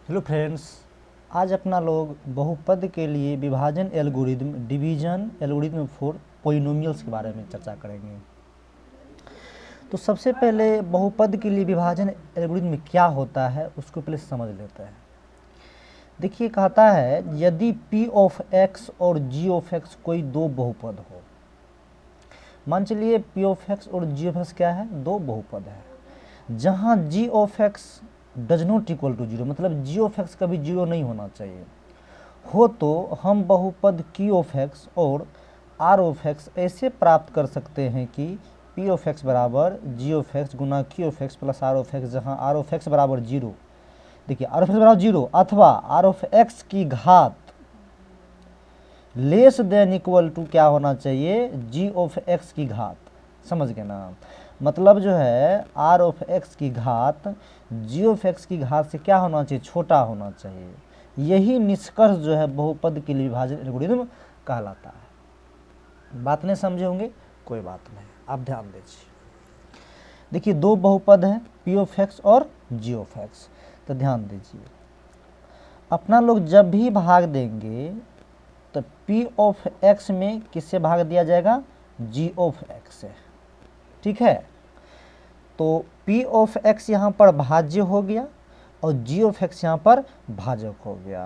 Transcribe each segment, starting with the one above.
Hello friends, आज अपना लोग बहुपद के लिए विभाजन algorithm division algorithm for polynomials के बारे में चर्चा करेंगे। तो सबसे पहले बहुपद के लिए विभाजन एल्गोरिदम क्या होता है उसको पहले समझ लेते हैं। देखिए, कहता है यदि p ऑफ x और g ऑफ x कोई दो बहुपद हो। मान चलिए p ऑफ x और g ऑफ x क्या है, दो बहुपद है, जहाँ g of x does not equal to zero, मतलब g ऑफ x कभी जीरो नहीं होना चाहिए हो, तो हम बहुपद q ऑफ x और r ऑफ x ऐसे प्राप्त कर सकते हैं कि p ऑफ x बराबर g of x Guna q of x plus r of x, जहाँ r ऑफ x बराबर जीरो। देखिए r ऑफ x बराबर जीरो अथवा r ऑफ x की घात लेस देन इक्वल टू क्या होना चाहिए, g ऑफ x की घात। समझ गए ना, मतलब जो है r ऑफ x की घात g ऑफ x की घात से क्या होना चाहिए, छोटा होना चाहिए। यही निष्कर्ष जो है बहुपद के लिए विभाजन एल्गोरिदम कहलाता है। बात नहीं समझे होंगे, कोई बात नहीं, आप ध्यान दीजिए। देखिए दो बहुपद हैं p ऑफ x और g ऑफ x, तो ध्यान दीजिए अपना लोग जब भी भाग देंगे तो p ऑफ x में किससे भाग दिया जाएगा, g ऑफ x से। ठीक है, तो p ऑफ x यहाँ पर भाज्य हो गया और g ऑफ x यहाँ पर भाजक हो गया।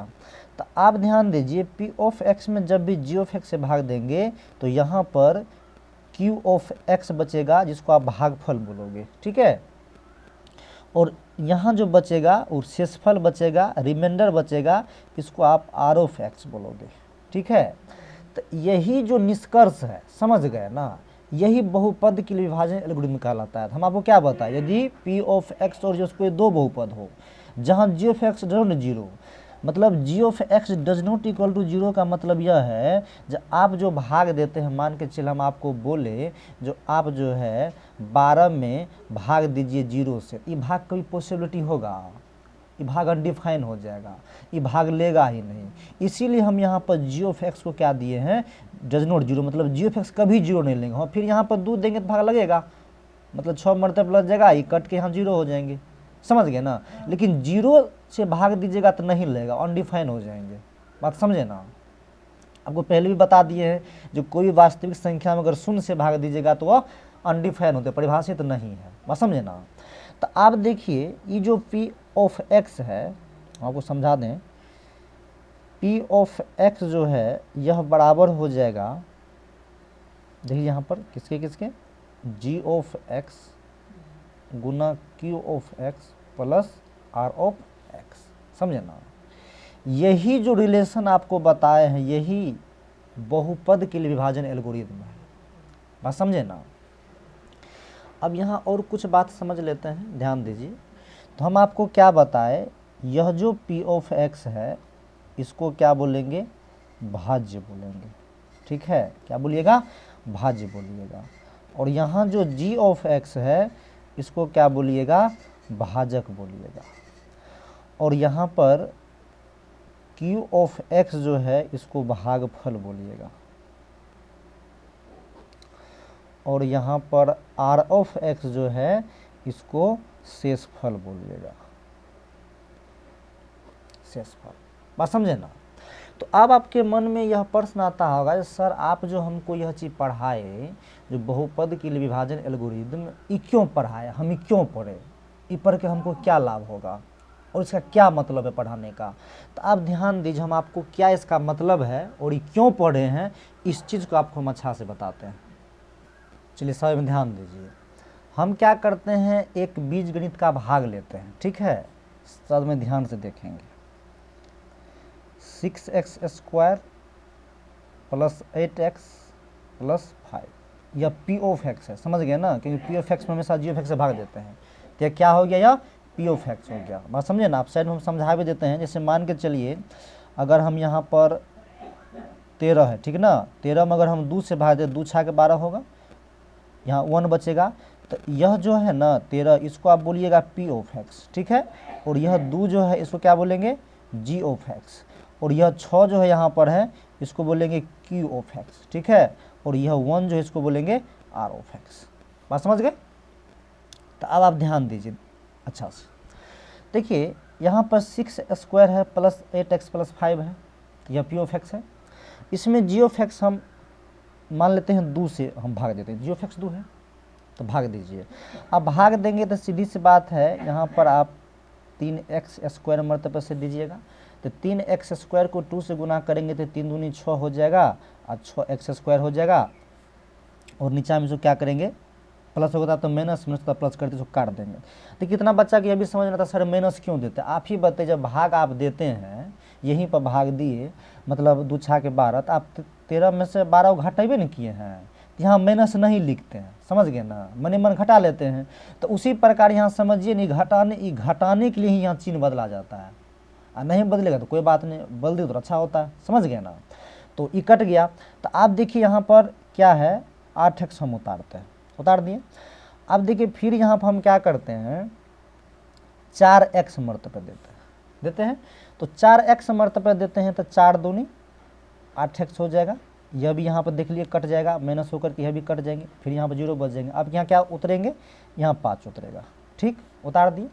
तो आप ध्यान दीजिए p ऑफ x में जब भी g ऑफ x से भाग देंगे तो यहाँ पर q ऑफ x बचेगा, जिसको आप भागफल बोलोगे। ठीक है, और यहाँ जो बचेगा वो शेषफल बचेगा, रिमाइंडर बचेगा, इसको आप r ऑफ x बोलोगे। ठीक है, तो यही जो निष्कर्ष है, समझ गए ना, यही बहुपद के लिए विभाजन एल्गोरिदम कहलाता है। हम आपको क्या बताएं, यदि p ऑफ x और जिसको दो बहुपद हो, जहाँ g of x does not zero, मतलब g of x does not equal to zero का मतलब यह है जब आप जो भाग देते हैं, मान के चल हम आपको बोले जो आप जो है 12 में भाग दीजिए जीरो से, ये भाग कभी पॉसिबिलिटी होगा, ये भाग अनडिफाइन हो जाएगा, ये भाग लेगा ही नहीं। इसीलिए हम यहाँ पर g ऑफ x को क्या दिए हैं, डज नॉट जीरो, मतलब g ऑफ x कभी जीरो नहीं लेंगे। हाँ, फिर यहाँ पर 2 देंगे तो भाग लगेगा, मतलब 6 मरतब लग जाएगा, ये कट के यहाँ जीरो हो जाएंगे। समझ गए ना, लेकिन जीरो से भाग दीजिएगा तो नहीं लेगा, अनडिफाइन हो जाएंगे। बात समझे ना, आपको पहले भी बता दिए हैं जो कोई वास्तविक संख्या में अगर शून्य से भाग दीजिएगा तो वह अनडिफाइन होते, परिभाषित तो नहीं है। बात समझे ना, तो आप देखिए ये जो p ऑफ x है, आपको समझा दें, p ऑफ x जो है यह बराबर हो जाएगा, देखिए यहाँ पर किसके किसके, g of x Guna q of x plus r of x। समझे ना, यही जो रिलेशन आपको बताए हैं यही बहुपद के लिए विभाजन एल्गोरिदम है। बात समझे ना। अब यहाँ और कुछ बात समझ लेते हैं, ध्यान दीजिए। तो हम आपको क्या बताए, यह जो p ऑफ x है इसको क्या बोलेंगे, भाज्य बोलेंगे। ठीक है, क्या बोलिएगा, भाज्य बोलिएगा। और यहाँ जो g ऑफ x है इसको क्या बोलिएगा, भाजक बोलिएगा। और यहाँ पर q ऑफ x जो है इसको भागफल बोलिएगा। और यहाँ पर r ऑफ x जो है इसको शेषफल बोलिएगा, शेषफल। बात समझे ना। तो अब आपके मन में यह प्रश्न आता होगा, सर आप जो हमको यह चीज़ पढ़ाए, जो बहुपद के लिए विभाजन एल्गोरिदम, ये क्यों पढ़ाए, हम ये क्यों पढ़े, ये पढ़ के हमको क्या लाभ होगा और इसका क्या मतलब है पढ़ाने का। तो आप ध्यान दीजिए, हम आपको क्या इसका मतलब है और ये क्यों पढ़े हैं, इस चीज़ को आपको हम अच्छा से बताते हैं। चलिए सब में ध्यान दीजिए। हम क्या करते हैं, एक बीजगणित का भाग लेते हैं। ठीक है, सब में ध्यान से देखेंगे। 6x square plus 8x plus 5, यह p ऑफ x है। समझ गए ना, क्योंकि p ऑफ x में हमेशा g ऑफ x से भाग देते हैं, तो क्या हो गया, यह p ऑफ x हो गया। बात समझे ना। आप साइड में हम समझा भी देते हैं, जैसे मान के चलिए अगर हम यहाँ पर 13 है, ठीक ना, 13 में अगर हम 2 से भाग दें, 2 छा के 12 होगा, यहाँ 1 बचेगा, तो यह जो है ना 13, इसको आप बोलिएगा p ऑफ x। ठीक है, और यह 2 जो है इसको क्या बोलेंगे, g ऑफ x। और यह 6 जो है यहाँ पर है इसको बोलेंगे q ऑफ x। ठीक है, और यह 1 जो है इसको बोलेंगे r ऑफ x। बात समझ गए। तो अब आप ध्यान दीजिए अच्छा से। देखिए यहाँ पर 6 स्क्वायर है प्लस 8x प्लस 5 है, यह पी ऑफ एक्स है। इसमें जी ऑफ एक्स हम मान लेते हैं 2 से हम भाग देते हैं, जी ऑफ एक्स 2 है तो भाग दीजिए। अब भाग देंगे तो सीधी सी बात है, यहाँ पर आप 3x स्क्वायर मर्तबे से दीजिएगा, तो 3x स्क्वायर को 2 से गुना करेंगे तो 3 दूनी 6 हो जाएगा और 6x स्क्वायर हो जाएगा। और नीचे में जो क्या करेंगे, प्लस होता तो माइनस, माइनस तो प्लस करते तो काट देंगे। तो कितना बच्चा कि अभी समझ में आता सर माइनस क्यों देते हैं, आप ही बताइए। जब भाग आप देते हैं, यहीं पर भाग दिए, मतलब 2 छा के 12, तो आप 13 में से 12 घटाइबे नहीं किए हैं, यहाँ माइनस नहीं लिखते हैं, समझ गए ना, मन मन घटा लेते हैं। तो उसी प्रकार यहाँ समझिए नहीं, घटाने के लिए ही यहाँ चिन्ह बदला जाता है, और नहीं बदलेगा तो कोई बात नहीं, बदल दे तो अच्छा होता है, समझ गए ना। तो ये कट गया। तो आप देखिए यहाँ पर क्या है, 8x हम उतारते हैं, उतार दिए। अब देखिए फिर यहाँ पर हम क्या करते हैं, 4x मर्तबे देते हैं। तो 4x मर्तबे देते हैं तो 4 दूनी 8x हो जाएगा। यह भी यहाँ पर देख लिए कट जाएगा, माइनस होकर के यह भी कट जाएंगे, फिर यहाँ पर 0 बच जाएंगे। अब यहाँ क्या उतरेंगे, यहाँ 5 उतरेगा, ठीक, उतार दिए।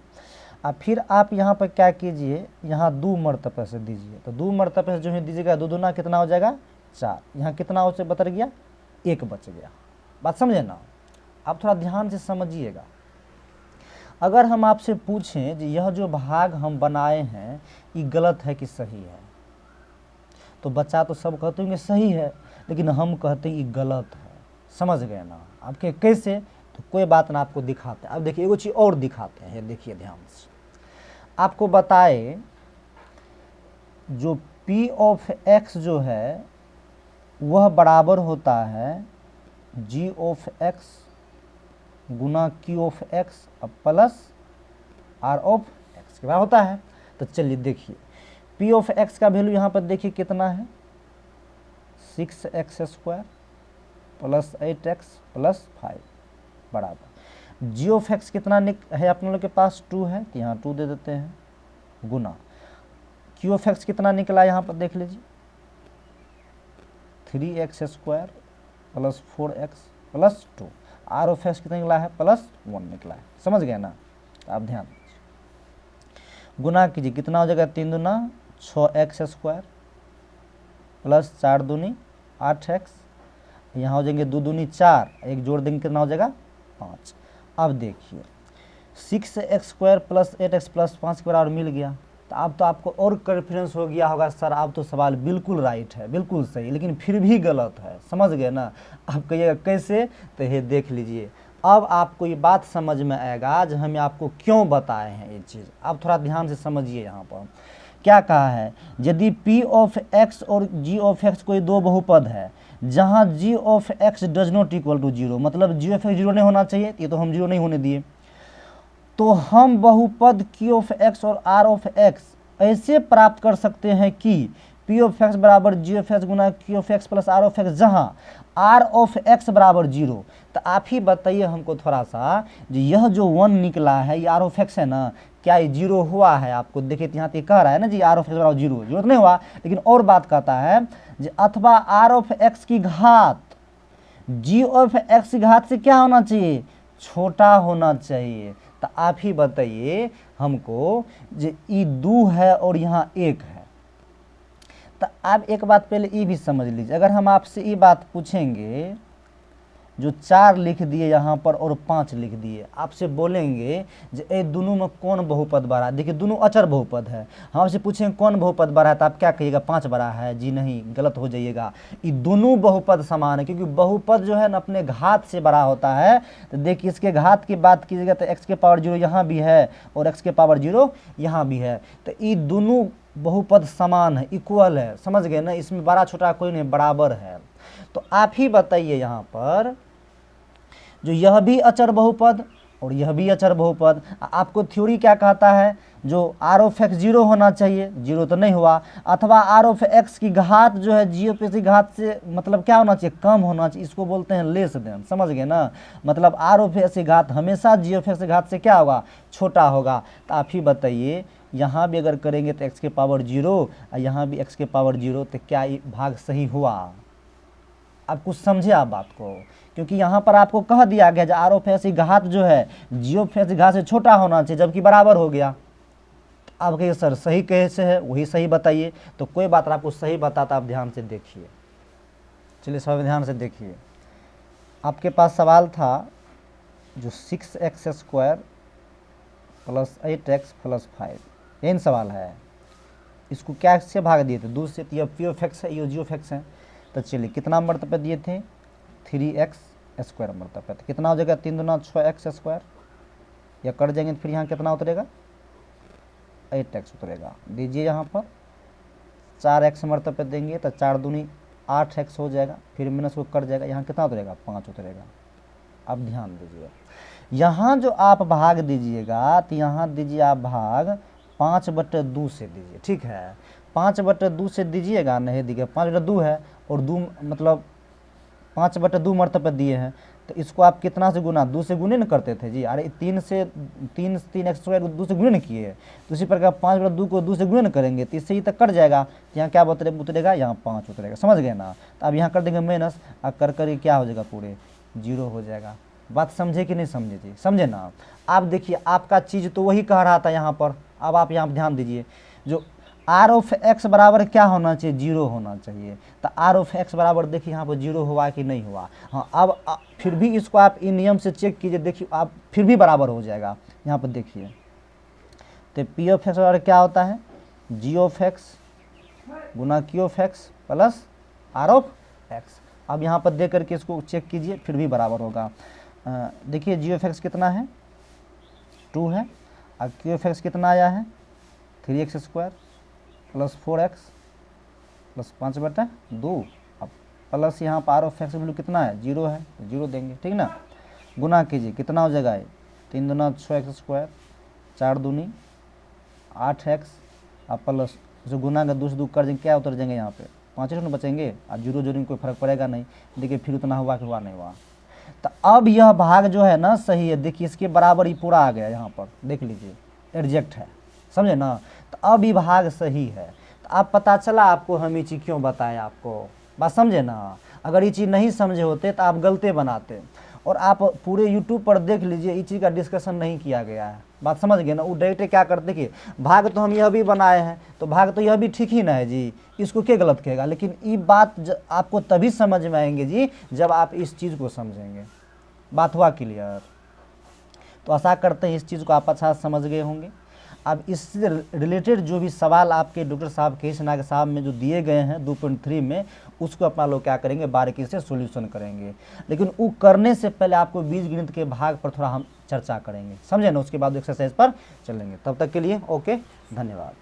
अब फिर आप यहाँ पर क्या कीजिए, यहाँ 2 मर्तबे से दीजिए। तो 2 मर्तबे से जो है दीजिएगा, 2 दूना कितना हो जाएगा 4, यहाँ कितना उससे बच गया 1 बच गया। बात समझे ना, आप थोड़ा ध्यान से समझिएगा। अगर हम आपसे पूछें कि यह जो भाग हम बनाए हैं ये गलत है कि सही है, तो बच्चा तो सब कहते होंगे सही है, लेकिन हम कहते हैं ये गलत है, समझ गए ना। आपके कैसे, तो कोई बात ना, आपको दिखाते हैं। अब देखिए एगो चीज़ और दिखाते हैं, देखिए ध्यान से। आपको बताए जो p ऑफ x जो है वह बराबर होता है g of x Guna q of x plus r of x के बराबर होता है। तो चलिए देखिए, p ऑफ x का वैल्यू यहाँ पर देखिए कितना है, 6x square plus 8x plus 5 बराबर g ऑफ x कितना है अपने लोग के पास 2 है, तो यहाँ 2 दे देते हैं, गुना q ऑफ x कितना निकला यहाँ पर देख लीजिए, 3x square plus 4x plus 2, r of x कितना निकला है प्लस 1 निकला है, समझ गए ना। आप ध्यान दीजिए, गुना कीजिए कितना हो जाएगा, 3 दूना 6x स्क्वायर प्लस 4 दूनी 8x, यहाँ हो जाएंगे 2 दूनी 4, एक जोड़ देंगे कितना हो जाएगा 5। अब देखिए 6x square plus 8x plus 5 के बराबर मिल गया। तो अब तो आपको और कॉन्फिडेंस हो गया होगा, सर आप तो सवाल बिल्कुल राइट है, बिल्कुल सही, लेकिन फिर भी गलत है, समझ गए ना। आप कहिएगा कैसे, तो ये देख लीजिए। अब आपको ये बात समझ में आएगा आज हम आपको क्यों बताए हैं ये चीज़। आप थोड़ा ध्यान से समझिए। यहाँ पर क्या कहा है, यदि p ऑफ x और g ऑफ x कोई दो बहुपद है जहाँ g of x does not equal to 0, मतलब g ऑफ x 0 नहीं होना चाहिए, ये तो हम 0 नहीं होने दिए, तो हम बहुपद q ऑफ x और r ऑफ x ऐसे प्राप्त कर सकते हैं कि p ऑफ x बराबर g of x Guna q of x plus r of x, जहाँ r ऑफ x बराबर 0। तो आप ही बताइए हमको थोड़ा सा, यह जो 1 निकला है ये r ऑफ x है ना, क्या ये 0 हुआ है? आपको देखिए यहाँ पे कह रहा है ना जी r ऑफ x बराबर 0, 0 तो नहीं हुआ, लेकिन और बात कहता है जी अथवा r ऑफ x की घात g ऑफ x की घात से क्या होना चाहिए, छोटा होना चाहिए। तो आप ही बताइए हमको, जो ई 2 है और यहाँ 1 है, तो आप एक बात पहले ये भी समझ लीजिए। अगर हम आपसे ये बात पूछेंगे, जो 4 लिख दिए यहाँ पर और 5 लिख दिए, आपसे बोलेंगे जो ये दोनों में कौन बहुपद बड़ा है, देखिए दोनों अचर बहुपद है, हम आपसे पूछेंगे कौन बहुपद बड़ा है, तो आप क्या कहिएगा 5 बड़ा है, जी नहीं, गलत हो जाइएगा। ये दोनों बहुपद समान है, क्योंकि बहुपद जो है ना अपने घात से बड़ा होता है। तो देखिए इसके घात की बात कीजिएगा तो x के पावर 0 यहाँ भी है और x के पावर 0 यहाँ भी है, तो ये दोनों बहुपद समान है, इक्वल है, समझ गए ना, इसमें बड़ा छोटा कोई नहीं, बराबर है। तो आप ही बताइए यहाँ पर, जो यह भी अचर बहुपद और यह भी अचर बहुपद, आपको थ्योरी क्या कहता है, जो r ऑफ x 0 होना चाहिए, 0 तो नहीं हुआ, अथवा r ऑफ x की घात जो है g ऑफ x की घात से मतलब क्या होना चाहिए, कम होना चाहिए, इसको बोलते हैं लेस देन, समझ गए ना। मतलब r ऑफ x की घात हमेशा g ऑफ x की घात से क्या होगा, छोटा होगा। तो आप ही बताइए, यहाँ भी अगर करेंगे तो x के पावर 0 और यहाँ भी x के पावर 0, तो क्या ये भाग सही हुआ? आप कुछ समझे आप बात को, क्योंकि यहाँ पर आपको कह दिया गया आर ऑफ एक्स की घात जो है जी ऑफ एक्स की घात से छोटा होना चाहिए, जबकि बराबर हो गया। आप कहिए सर सही कैसे है, वही सही बताइए। तो कोई बात नहीं, आपको सही बताता, आप ध्यान से देखिए। चलिए सब ध्यान से देखिए, आपके पास सवाल था जो 6x² प्लस 8x प्लस 5, यही सवाल है। इसको क्या से भाग दिए थे, 2 से। तो ये p(x) है, ये g(x) है। तो चलिए कितना मर्तबा दिए थे, 3x² मर्तबा। तो कितना हो जाएगा, 3 दूना 6x², या कट जाएंगे तो फिर यहाँ कितना उतरेगा, 8x उतरेगा। दीजिए यहाँ पर 4x मर्तबा देंगे तो 4 दूनी 8x हो जाएगा, फिर माइनस को कट जाएगा, यहाँ कितना उतरेगा, 5 उतरेगा। अब ध्यान दीजिए, यहाँ जो आप भाग दीजिएगा तो यहाँ दीजिए आप भाग 5/2 से दीजिए, ठीक है। 5/2 से दीजिएगा, नहीं दीजिए 5/2 है, और 2 मतलब 5/2 मर्तबा दिए हैं, तो इसको आप कितना से गुना, 2 से गुने न करते थे जी। अरे 3x² 2 से गुने न किए, तो इसी प्रकार 5/2 को 2 से गुने न करेंगे तो इससे ही तक कट जाएगा। यहाँ क्या उतरेगा, यहाँ 5 उतरेगा, समझ गए ना। तो अब यहाँ कर देंगे माइनस, और कर क्या हो जाएगा, पूरे 0 हो जाएगा। बात समझे कि नहीं समझे जी, समझे ना। आप देखिए आपका चीज़ तो वही कह रहा था यहाँ पर। अब आप यहाँ ध्यान दीजिए, जो r(x) बराबर क्या होना चाहिए, 0 होना चाहिए। तो r(x) बराबर देखिए यहाँ पर 0 हुआ कि नहीं हुआ। हाँ, अब फिर भी इसको आप इन नियम से चेक कीजिए, देखिए आप फिर भी बराबर हो जाएगा। यहाँ पर देखिए, तो p(x) बराबर क्या होता है, g(x) गुना q(x) प्लस r(x)। अब यहाँ पर देख करके इसको चेक कीजिए, फिर भी बराबर होगा। देखिए g(x) कितना है, 2 है, और q(x) कितना आया है, 3x² प्लस 4x प्लस 5/2। अब प्लस यहाँ पर r(x) वैल्यू कितना है, 0 है, 0 देंगे, ठीक ना। गुना कीजिए, कितना हो जाएगा, 3 दूना 6x², 4 दूनी 8x, और प्लस जो गुना का 2 से 2 कर देंगे, क्या उतर जाएंगे, यहाँ पे 5 बचेंगे, और 0 जोड़ेंगे कोई फर्क पड़ेगा नहीं। देखिए फिर उतना हुआ कि हुआ नहीं हुआ। तो अब यह भाग जो है ना सही है, देखिए इसके बराबर ही पूरा आ गया, यहाँ पर देख लीजिए एडजेक्ट है, समझे ना। तो अब ये भाग सही है। तो अब पता चला आपको हम ये चीज़ क्यों बताएं आपको, बात समझे ना। अगर ये चीज़ नहीं समझे होते तो आप गलती बनाते। और आप पूरे YouTube पर देख लीजिए, इस चीज़ का डिस्कशन नहीं किया गया है, बात समझ गए ना। वो डायरेक्ट क्या करते कि भाग तो हम यह भी बनाए हैं, तो भाग तो यह भी ठीक ही ना है जी, इसको क्या गलत कहेगा। लेकिन ये बात आपको तभी समझ में आएंगे जी जब आप इस चीज़ को समझेंगे। बात हुआ क्लियर। तो आशा करते हैं इस चीज़ को आप अच्छा समझ गए होंगे। अब इससे रिलेटेड जो भी सवाल आपके डॉक्टर साहब केश नाग साहब में जो दिए गए हैं 2.3 में, उसको अपना लोग क्या करेंगे, बारीकी से सॉल्यूशन करेंगे। लेकिन वो करने से पहले आपको बीजगणित के भाग पर थोड़ा हम चर्चा करेंगे, समझे ना। उसके बाद एक्सरसाइज पर चलेंगे। तब तक के लिए ओके, धन्यवाद।